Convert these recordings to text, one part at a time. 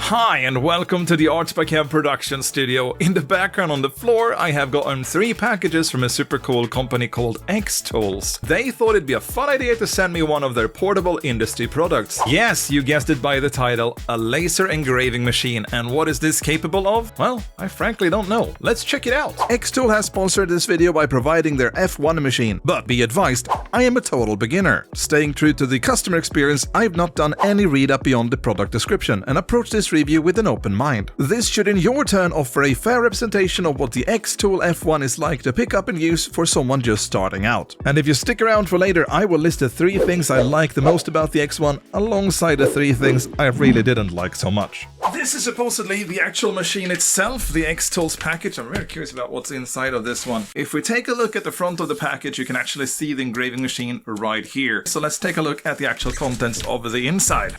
Hi and welcome to the MoreByKev production studio. In the background on the floor I have gotten 3 packages from a super cool company called xTools. They thought it'd be a fun idea to send me one of their portable industry products. Yes, you guessed it by the title, a laser engraving machine. And what is this capable of? Well, I frankly don't know. Let's check it out. xTool has sponsored this video by providing their F1 machine, but be advised, I am a total beginner. Staying true to the customer experience, I've not done any read up beyond the product description and approach this review with an open mind. This should in your turn offer a fair representation of what the xTool F1 is like to pick up and use for someone just starting out. And if you stick around for later, I will list the 3 things I like the most about the X1 alongside the 3 things I really didn't like so much. This is supposedly the actual machine itself, the xTools package. I'm very curious about what's inside of this one. If we take a look at the front of the package, you can actually see the engraving machine right here. So let's take a look at the actual contents of the inside.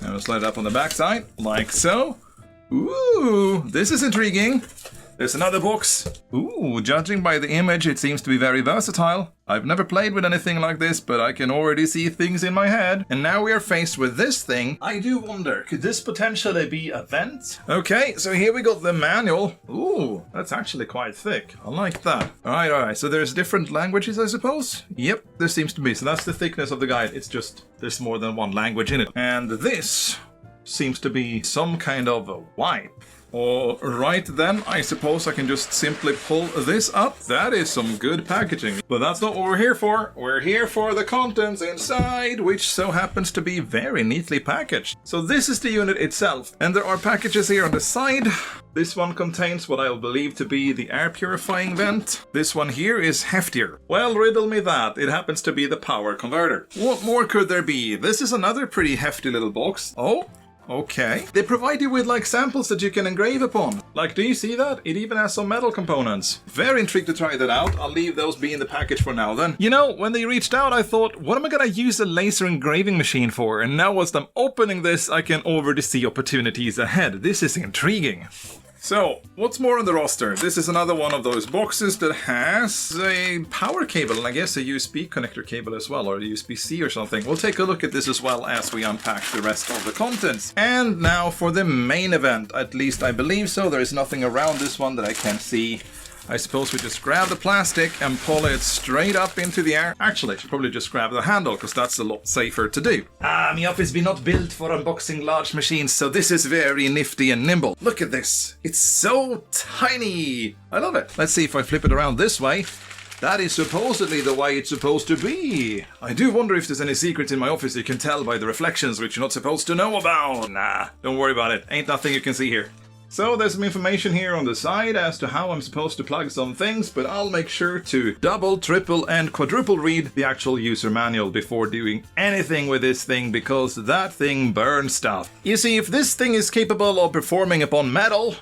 And we'll slide it up on the back side, like so. Ooh, this is intriguing. There's another box. Ooh, judging by the image, it seems to be very versatile. I've never played with anything like this, but I can already see things in my head. And now we are faced with this thing. I do wonder, could this potentially be a vent? Okay, so here we got the manual. Ooh, that's actually quite thick. I like that. Alright, so there's different languages, I suppose? Yep, there seems to be. So that's the thickness of the guide. It's just, there's more than one language in it. And this seems to be some kind of a wipe. Alright then, I suppose I can just simply pull this up. That is some good packaging. But that's not what we're here for. We're here for the contents inside, which so happens to be very neatly packaged. So this is the unit itself. And there are packages here on the side. This one contains what I believe to be the air purifying vent. This one here is heftier. Well, riddle me that. It happens to be the power converter. What more could there be? This is another pretty hefty little box. Oh. Okay. They provide you with like samples that you can engrave upon. Like, do you see that? It even has some metal components. Very intrigued to try that out. I'll leave those be in the package for now then. You know, when they reached out, I thought, what am I gonna use a laser engraving machine for? And now as I'm opening this, I can already see opportunities ahead. This is intriguing. So, what's more on the roster? This is another one of those boxes that has a power cable, and I guess a USB connector cable as well, or a USB-C or something. We'll take a look at this as well as we unpack the rest of the contents. And now for the main event, at least I believe so. There is nothing around this one that I can see. I suppose we just grab the plastic and pull it straight up into the air. Actually, I should probably just grab the handle, because that's a lot safer to do. My office be not built for unboxing large machines, so this is very nifty and nimble. Look at this. It's so tiny. I love it. Let's see if I flip it around this way. That is supposedly the way it's supposed to be. I do wonder if there's any secrets in my office you can tell by the reflections which you're not supposed to know about. Nah, don't worry about it. Ain't nothing you can see here. So there's some information here on the side as to how I'm supposed to plug some things, but I'll make sure to double, triple, and quadruple read the actual user manual before doing anything with this thing, because that thing burns stuff. You see, if this thing is capable of performing upon metal,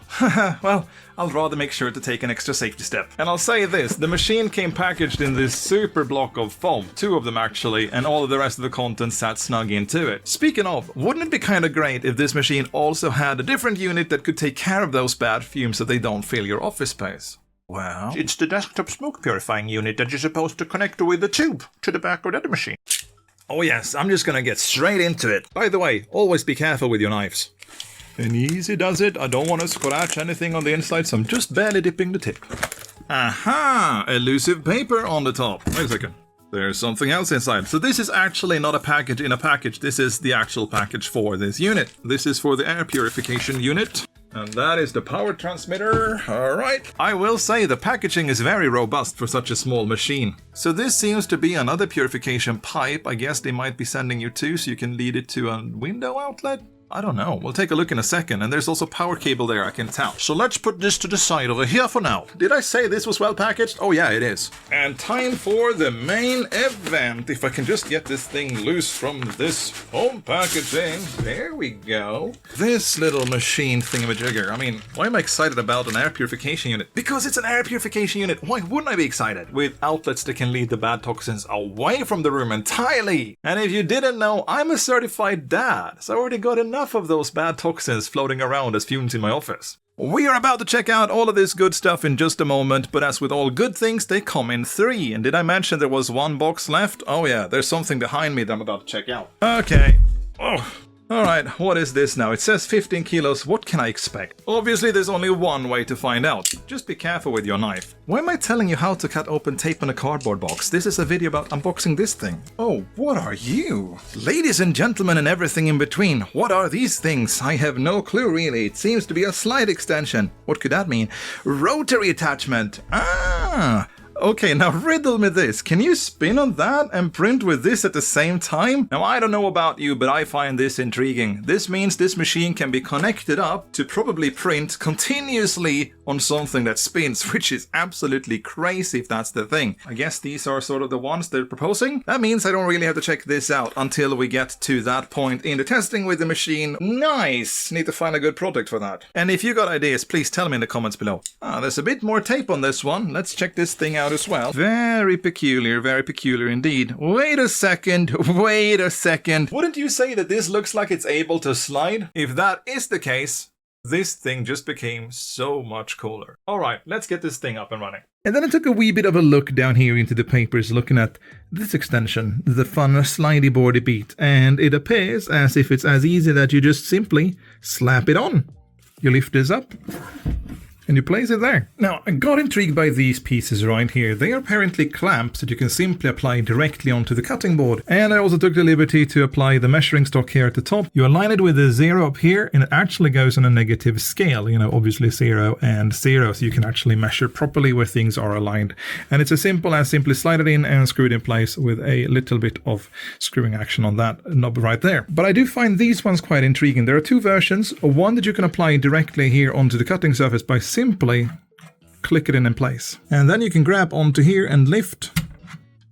well, I'll rather make sure to take an extra safety step. And I'll say this, the machine came packaged in this super block of foam, 2 of them actually, and all of the rest of the contents sat snug into it. Speaking of, wouldn't it be kinda great if this machine also had a different unit that could take care of those bad fumes so they don't fill your office space? Well, it's the desktop smoke purifying unit that you're supposed to connect with the tube to the back of the other machine. Oh yes, I'm just gonna get straight into it. By the way, always be careful with your knives. And easy does it. I don't want to scratch anything on the inside, so I'm just barely dipping the tip. Aha! Elusive paper on the top. Wait a second. There's something else inside. So this is actually not a package in a package. This is the actual package for this unit. This is for the air purification unit. And that is the power transmitter. Alright. I will say the packaging is very robust for such a small machine. So this seems to be another purification pipe. I guess they might be sending you to so you can lead it to a window outlet? I don't know. We'll take a look in a second, and there's also power cable there, I can tell. So let's put this to the side over here for now. Did I say this was well packaged? Oh yeah, it is. And time for the main event. If I can just get this thing loose from this foam packaging. There we go. This little machine thingamajigger. I mean, why am I excited about an air purification unit? Because it's an air purification unit. Why wouldn't I be excited? With outlets that can lead the bad toxins away from the room entirely. And if you didn't know, I'm a certified dad, so I already got enough of those bad toxins floating around as fumes in my office. We are about to check out all of this good stuff in just a moment, but as with all good things, they come in 3. And did I mention there was 1 box left? Oh yeah, there's something behind me that I'm about to check out. Okay. Oh, Alright, what is this now? It says 15 kilos, what can I expect? Obviously there's only one way to find out. Just be careful with your knife. Why am I telling you how to cut open tape on a cardboard box? This is a video about unboxing this thing. Oh, what are you? Ladies and gentlemen and everything in between, what are these things? I have no clue really. It seems to be a slide extension. What could that mean? Rotary attachment. Ah! Okay, now riddle me this. Can you spin on that and print with this at the same time? Now, I don't know about you, but I find this intriguing. This means this machine can be connected up to probably print continuously on something that spins, which is absolutely crazy if that's the thing. I guess these are sort of the ones they're proposing. That means I don't really have to check this out until we get to that point in the testing with the machine. Nice! Need to find a good product for that. And if you got ideas, please tell me in the comments below. There's a bit more tape on this one. Let's check this thing out as well. Very peculiar indeed. Wait a second. Wouldn't you say that this looks like it's able to slide? If that is the case, this thing just became so much cooler. Alright, let's get this thing up and running. And then I took a wee bit of a look down here into the papers looking at this extension, the fun slidey boardy beat, and it appears as if it's as easy that you just simply slap it on. You lift this up and you place it there. Now, I got intrigued by these pieces right here. They are apparently clamps that you can simply apply directly onto the cutting board. And I also took the liberty to apply the measuring stock here at the top. You align it with a 0 up here, and it actually goes on a negative scale. You know, obviously 0 and 0, so you can actually measure properly where things are aligned. And it's as simple as simply slide it in and screw it in place with a little bit of screwing action on that knob right there. But I do find these ones quite intriguing. There are two versions. One that you can apply directly here onto the cutting surface by simply click it in place. And then you can grab onto here and lift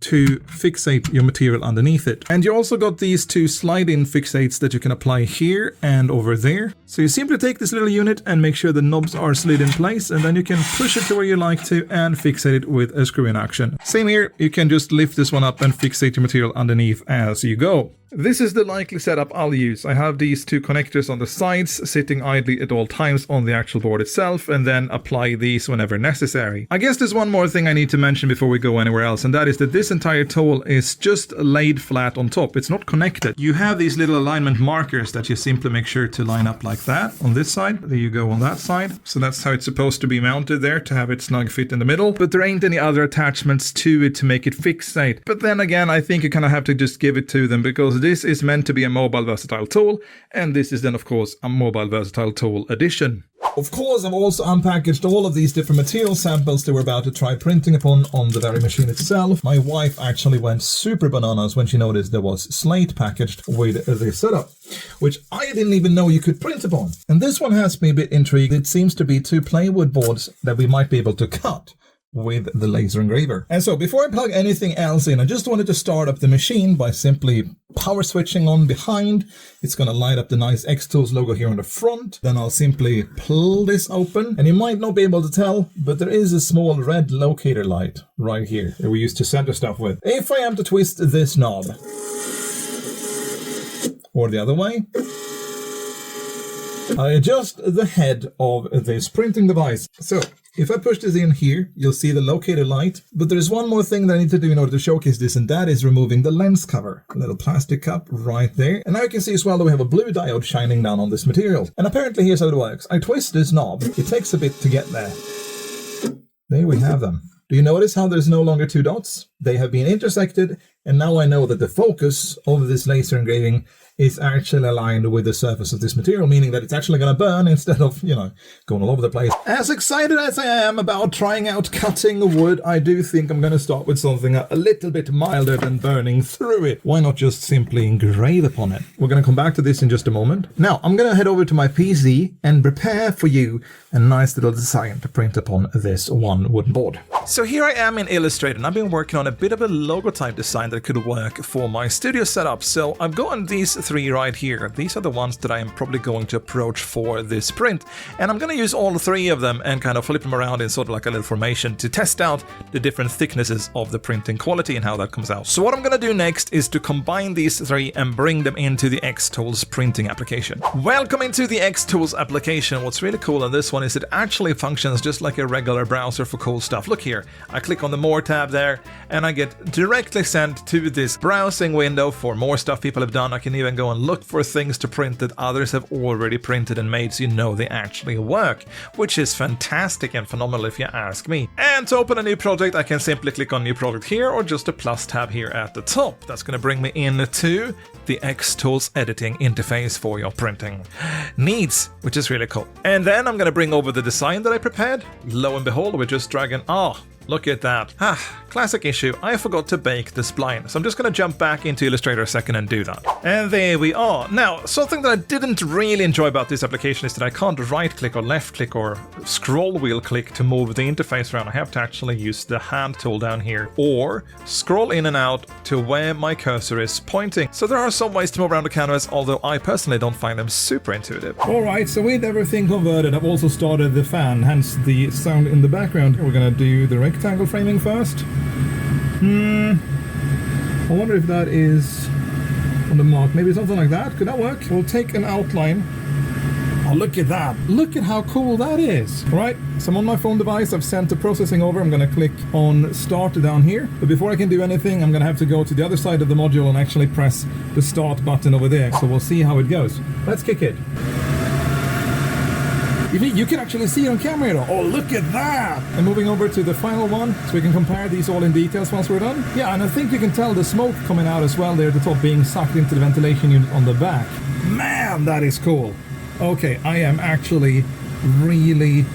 to fixate your material underneath it. And you also got these two slide-in fixates that you can apply here and over there. So you simply take this little unit and make sure the knobs are slid in place, and then you can push it to where you like to and fixate it with a screw-in action. Same here, you can just lift this one up and fixate your material underneath as you go. This is the likely setup I'll use. I have these two connectors on the sides sitting idly at all times on the actual board itself, and then apply these whenever necessary. I guess there's one more thing I need to mention before we go anywhere else, and that is that this entire tool is just laid flat on top. It's not connected. You have these little alignment markers that you simply make sure to line up like that on this side. There you go on that side. So that's how it's supposed to be mounted there, to have it snug fit in the middle. But there ain't any other attachments to it to make it fixate. But then again, I think you kind of have to just give it to them, because this is meant to be a mobile versatile tool, and this is then of course a mobile versatile tool edition. Of course, I've also unpackaged all of these different material samples that we're about to try printing upon on the very machine itself. My wife actually went super bananas when she noticed there was Slate packaged with this setup, which I didn't even know you could print upon. And this one has me a bit intrigued. It seems to be two plywood boards that we might be able to cut with the laser engraver. And so before I plug anything else in, I just wanted to start up the machine by simply power switching on behind. It's going to light up the nice xTools logo here on the front. Then I'll simply pull this open, and you might not be able to tell, but there is a small red locator light right here that we use to center stuff with. If I am to twist this knob, or the other way, I adjust the head of this printing device. So if I push this in here, you'll see the locator light. But there's one more thing that I need to do in order to showcase this, and that is removing the lens cover. A little plastic cup right there. And now you can see as well that we have a blue diode shining down on this material. And apparently here's how it works. I twist this knob. It takes a bit to get there. There we have them. Do you notice how there's no longer two dots? They have been intersected, and now I know that the focus of this laser engraving is actually aligned with the surface of this material, meaning that it's actually going to burn instead of, you know, going all over the place. As excited as I am about trying out cutting wood, I do think I'm going to start with something a little bit milder than burning through it. Why not just simply engrave upon it? We're going to come back to this in just a moment. Now, I'm going to head over to my PC and prepare for you a nice little design to print upon this one wooden board. So here I am in Illustrator, and I've been working on a bit of a logo type design that could work for my studio setup. So I've gotten these three right here. These are the ones that I am probably going to approach for this print, and I'm going to use all three of them and kind of flip them around in sort of like a little formation to test out the different thicknesses of the printing quality and how that comes out. So what I'm going to do next is to combine these three and bring them into the xTools printing application. Welcome into the xTools application. What's really cool on this one is it actually functions just like a regular browser for cool stuff. Look here, I click on the More tab there, and I get directly sent to this browsing window for more stuff people have done. I can even can go and look for things to print that others have already printed and made, so you know they actually work, which is fantastic and phenomenal if you ask me. And to open a new project, I can simply click on New Project here, or just a plus tab here at the top. That's going to bring me into the xTool's editing interface for your printing needs, which is really cool. And then I'm going to bring over the design that I prepared. Lo and behold, we're just dragging... Look at that. Classic issue. I forgot to bake the spline. So I'm just going to jump back into Illustrator a second and do that. And there we are. Now, something that I didn't really enjoy about this application is that I can't right-click or left-click or scroll wheel click to move the interface around. I have to actually use the hand tool down here or scroll in and out to where my cursor is pointing. So there are some ways to move around the canvas, although I personally don't find them super intuitive. Alright, so with everything converted, I've also started the fan, hence the sound in the background. We're going to do the rectangle framing first. I wonder if that is on the mark. Maybe something like that. Could that work? We'll take an outline. Oh, look at that. Look at how cool that is. All right, so I'm on my phone device. I've sent the processing over. I'm going to click on start down here. But before I can do anything, I'm going to have to go to the other side of the module and actually press the start button over there. So we'll see how it goes. Let's kick it. You can actually see it on camera here. Oh, look at that! And moving over to the final one, so we can compare these all in details once we're done. Yeah, and I think you can tell the smoke coming out as well there at the top being sucked into the ventilation unit on the back. Man, that is cool! Okay, I am actually really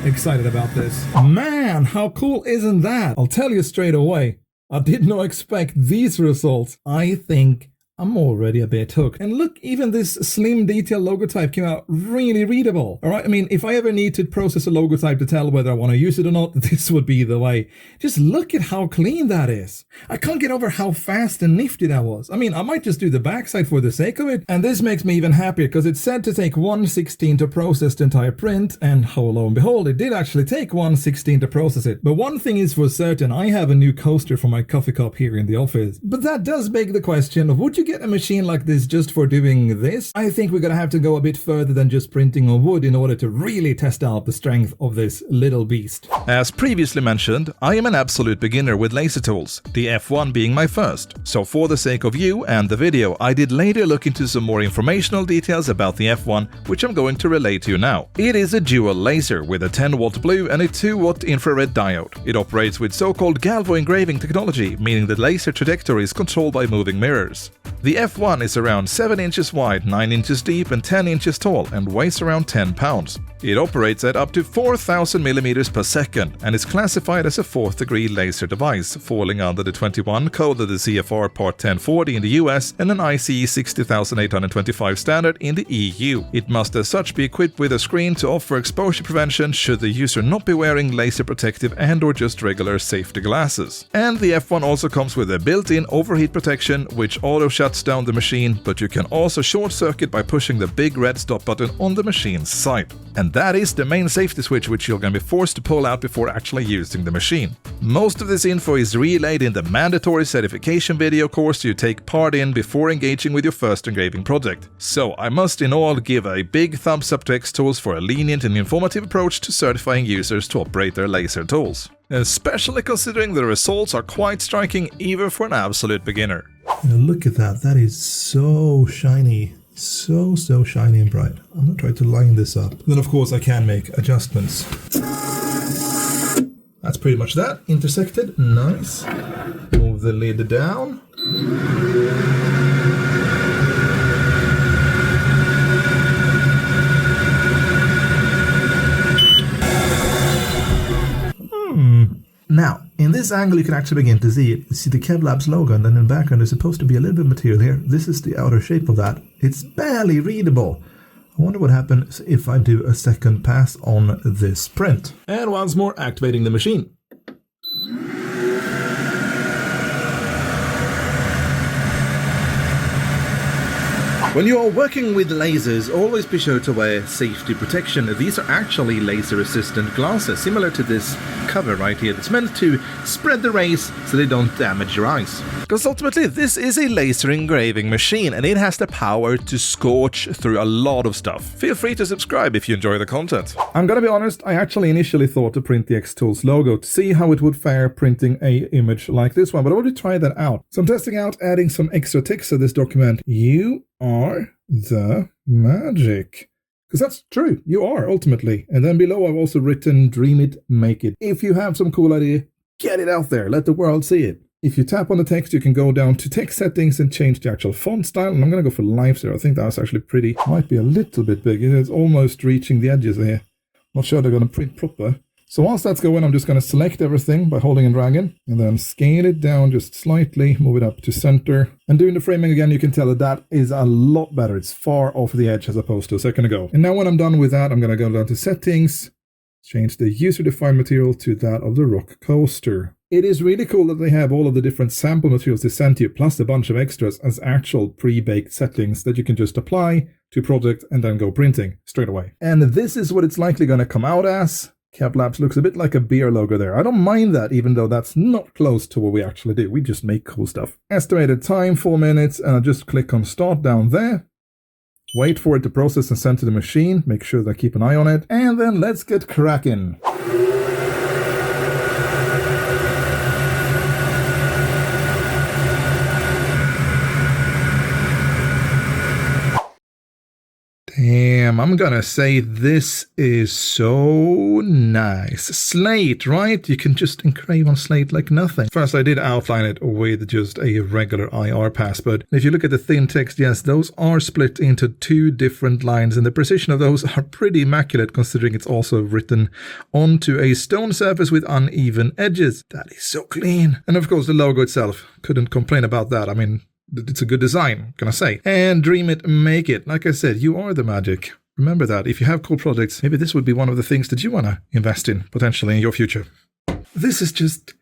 excited about this. Man, how cool isn't that? I'll tell you straight away, I did not expect these results. I think I'm already a bit hooked. And look, even this slim detail logo type came out really readable. All right, I mean, if I ever need to process a logo type to tell whether I want to use it or not, this would be the way. Just look at how clean that is. I can't get over how fast and nifty that was. I mean, I might just do the backside for the sake of it. And this makes me even happier because it said to take 1/16 to process the entire print. And lo and behold, it did actually take 1/16 to process it. But one thing is for certain, I have a new coaster for my coffee cup here in the office. But that does beg the question of, would you get a machine like this just for doing this? I think we're gonna have to go a bit further than just printing on wood in order to really test out the strength of this little beast. As previously mentioned, I am an absolute beginner with laser tools, the F1 being my first. So for the sake of you and the video, I did later look into some more informational details about the F1, which I'm going to relay to you now. It is a dual laser with a 10-watt blue and a 2-watt infrared diode. It operates with so-called galvo engraving technology, meaning the laser trajectory is controlled by moving mirrors. The F1 is around 7 inches wide, 9 inches deep and 10 inches tall and weighs around 10 pounds. It operates at up to 4000 millimeters per second and is classified as a 4th degree laser device, falling under the 21 code of the CFR Part 1040 in the US and an ICE 60825 standard in the EU. It must as such be equipped with a screen to offer exposure prevention should the user not be wearing laser protective and/or just regular safety glasses. And the F1 also comes with a built-in overheat protection which auto shuts down the machine, but you can also short circuit by pushing the big red stop button on the machine's side. And that is the main safety switch which you're going to be forced to pull out before actually using the machine. Most of this info is relayed in the mandatory certification video course you take part in before engaging with your first engraving project. So I must in all give a big thumbs up to xTools for a lenient and informative approach to certifying users to operate their laser tools. Especially considering the results are quite striking even for an absolute beginner. Now look at that, that is so shiny. So shiny and bright. I'm going to try to line this up. Then of course I can make adjustments. That's pretty much that. Intersected. Nice. Move the lid down. Now, in this angle you can actually begin to see it. You see the KevLabs logo, and then in the background there's supposed to be a little bit of material here. This is the outer shape of that. It's barely readable. I wonder what happens if I do a second pass on this print. And once more, activating the machine. When you are working with lasers, always be sure to wear safety protection. These are actually laser-resistant glasses, similar to this cover right here that's meant to spread the rays so they don't damage your eyes. Because ultimately, this is a laser engraving machine, and it has the power to scorch through a lot of stuff. Feel free to subscribe if you enjoy the content. I'm gonna be honest, I actually initially thought to print the xTool's logo to see how it would fare printing a image like this one, but I want to try that out. So I'm testing out adding some extra text to this document. You are the magic. Because that's true, you are, ultimately. And then below I've also written, dream it, make it. If you have some cool idea, get it out there, let the world see it. If you tap on the text, you can go down to text settings and change the actual font style. And I'm going to go for live there. I think that's actually pretty, might be a little bit big. It is almost reaching the edges here. Not sure they're going to print proper. So whilst that's going, I'm just going to select everything by holding and dragging, and then scale it down just slightly, move it up to center. And doing the framing again, you can tell that that is a lot better. It's far off the edge as opposed to a second ago. And now when I'm done with that, I'm going to go down to settings, change the user-defined material to that of the rock coaster. It is really cool that they have all of the different sample materials they sent you, plus a bunch of extras as actual pre-baked settings that you can just apply to a project and then go printing straight away. And this is what it's likely going to come out as. Kev Labs looks a bit like a beer logo there. I don't mind that, even though that's not close to what we actually do. We just make cool stuff. Estimated time, 4 minutes, and I'll just click on start down there. Wait for it to process and send to the machine. Make sure that I keep an eye on it. And then let's get cracking. Damn, I'm gonna say this is so nice. Slate, right? You can just engrave on Slate like nothing. First, I did outline it with just a regular IR pass, but if you look at the thin text, yes, those are split into 2 different lines, and the precision of those are pretty immaculate considering it's also written onto a stone surface with uneven edges. That is so clean. And of course, the logo itself, couldn't complain about that. I mean, it's a good design, can I say. And dream it, make it. Like I said, you are the magic. Remember that. If you have cool projects, maybe this would be one of the things that you want to invest in, potentially in your future. This is just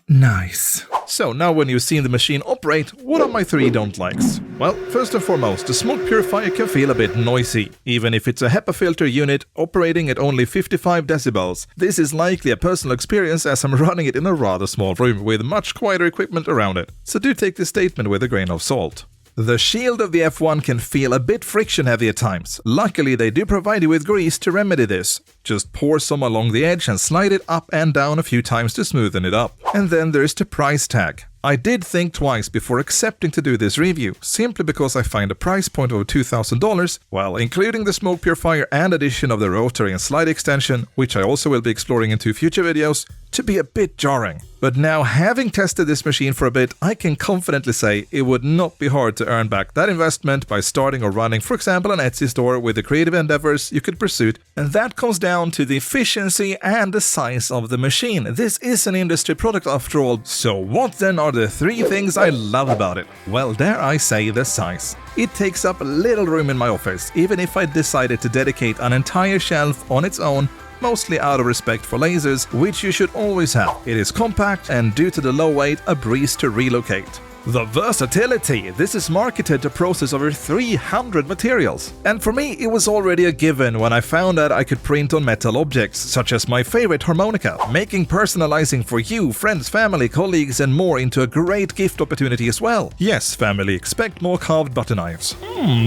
nice. So now when you've seen the machine operate, what are my 3 don't likes? Well, first and foremost, the smoke purifier can feel a bit noisy, even if it's a HEPA filter unit operating at only 55 decibels. This is likely a personal experience as I'm running it in a rather small room with much quieter equipment around it. So do take this statement with a grain of salt. The shield of the F1 can feel a bit friction heavy at times. Luckily, they do provide you with grease to remedy this. Just pour some along the edge and slide it up and down a few times to smoothen it up. And then there's the price tag. I did think twice before accepting to do this review, simply because I find a price point of $2,000, well, including the smoke purifier and addition of the rotary and slide extension, which I also will be exploring in 2 future videos, to be a bit jarring. But now, having tested this machine for a bit, I can confidently say it would not be hard to earn back that investment by starting or running, for example, an Etsy store with the creative endeavors you could pursue, and that comes down to the efficiency and the size of the machine. This is an industry product after all, so what then are the 3 things I love about it? Well, dare I say the size. It takes up little room in my office, even if I decided to dedicate an entire shelf on its own, mostly out of respect for lasers, which you should always have. It is compact and due to the low weight, a breeze to relocate. The versatility! This is marketed to process over 300 materials. And for me, it was already a given when I found out I could print on metal objects, such as my favorite harmonica, making personalizing for you, friends, family, colleagues and more into a great gift opportunity as well. Yes, family, expect more carved butter knives.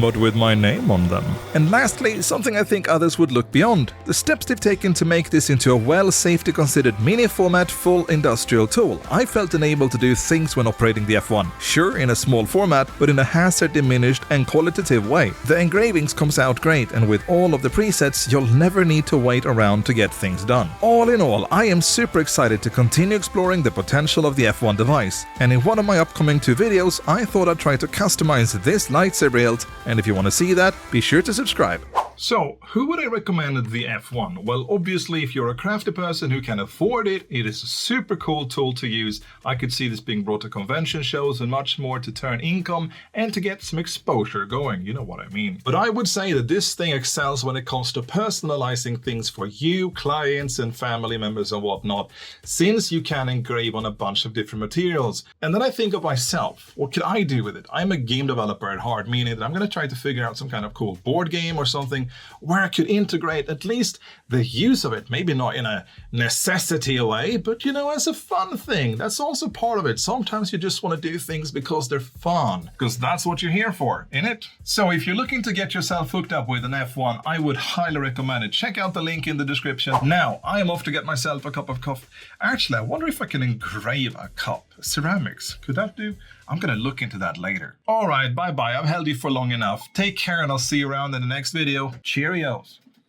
But with my name on them. And lastly, something I think others would look beyond. The steps they've taken to make this into a well-safety considered mini-format full industrial tool. I felt enabled to do things when operating the F1. Sure, in a small format, but in a hazard-diminished and qualitative way. The engravings comes out great, and with all of the presets, you'll never need to wait around to get things done. All in all, I am super excited to continue exploring the potential of the F1 device, and in one of my upcoming 2 videos, I thought I'd try to customize this lightsaber hilt, and if you want to see that, be sure to subscribe. So, who would I recommend the F1? Well, obviously, if you're a crafty person who can afford it, it is a super cool tool to use. I could see this being brought to convention shows and much more to turn income and to get some exposure going, you know what I mean. But I would say that this thing excels when it comes to personalizing things for you, clients and family members and whatnot, since you can engrave on a bunch of different materials. And then I think of myself, what could I do with it? I'm a game developer at heart, meaning that I'm going to try to figure out some kind of cool board game or something something where I could integrate at least the use of it, maybe not in a necessity way, but you know, as a fun thing. That's also part of it. Sometimes you just want to do things because they're fun, because that's what you're here for, innit? So if you're looking to get yourself hooked up with an F1, I would highly recommend it. Check out the link in the description. Now, I am off to get myself a cup of coffee. Actually, I wonder if I can engrave a cup. Ceramics, could that do? I'm gonna look into that later. All right, bye-bye. I've held you for long enough. Take care and I'll see you around in the next video. Cheerios.